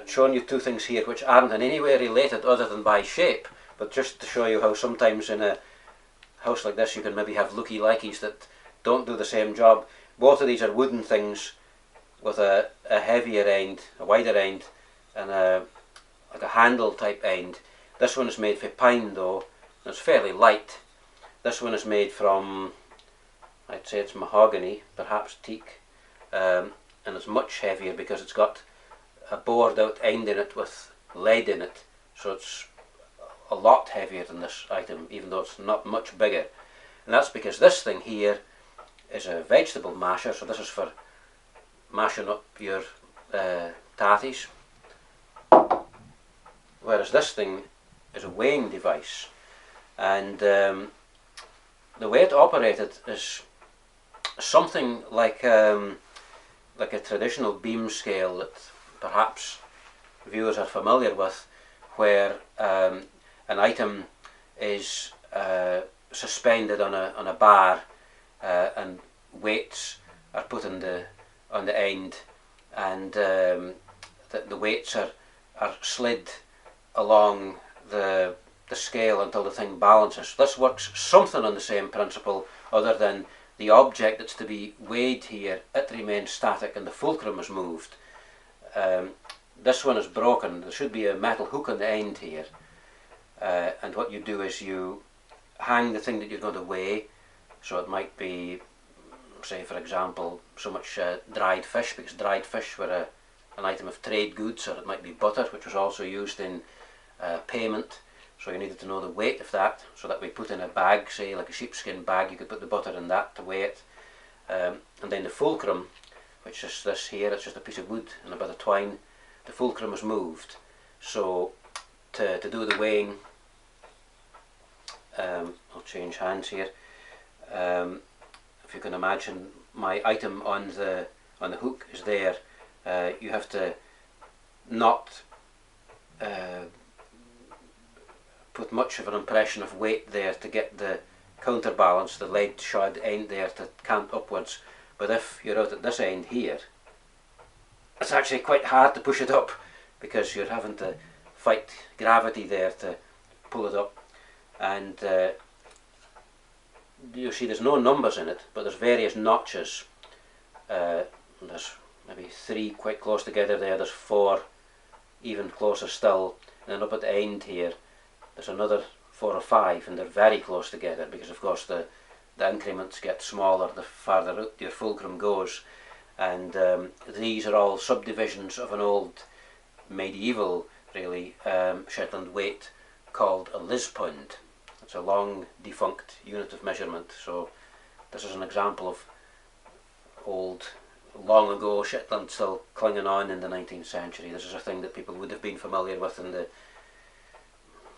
showing you two things here which aren't in any way related other than by shape, but just to show you how sometimes in a house like this you can maybe have looky-likeys that don't do the same job. Both of these are wooden things with a heavier end, a wider end, and like a handle type end. This one is made from pine though, and it's fairly light. This one is made from, I'd say it's mahogany, perhaps teak, and it's much heavier because it's got a bored out end in it with lead in it, so it's a lot heavier than this item, even though it's not much bigger. And that's because this thing here is a vegetable masher, so this is for mashing up your tatties, whereas this thing is a weighing device. And the way it operated is something like a traditional beam scale that perhaps viewers are familiar with, where an item is suspended on a bar and weights are put on the end, and the weights are slid along the scale until the thing balances. This works something on the same principle, other than the object that's to be weighed here, it remains static and the fulcrum is moved. This one is broken. There should be a metal hook on the end here, and what you do is you hang the thing that you're going to weigh. So it might be, say for example, so much dried fish, because dried fish were an item of trade goods, or it might be butter, which was also used in payment. So you needed to know the weight of that, so that we put in a bag, say like a sheepskin bag, you could put the butter in that to weigh it. And then the fulcrum, which is this here, it's just a piece of wood and a bit of twine. The fulcrum is moved. So to do the weighing, I'll change hands here. If you can imagine, my item on the hook is there. You have to not put much of an impression of weight there to get the counterbalance, the lead shod end there, to cant upwards. But if you're out at this end here, it's actually quite hard to push it up, because you're having to fight gravity there to pull it up. And you see there's no numbers in it, but there's various notches. There's maybe 3 quite close together there, there's 4 even closer still, and then up at the end here there's another 4 or 5, and they're very close together, because of course the increments get smaller the farther out your fulcrum goes. And these are all subdivisions of an old medieval, really, Shetland weight called a lispound. It's a long defunct unit of measurement. So this is an example of old, long ago Shetland still clinging on in the 19th century. This is a thing that people would have been familiar with in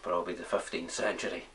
probably the 15th century.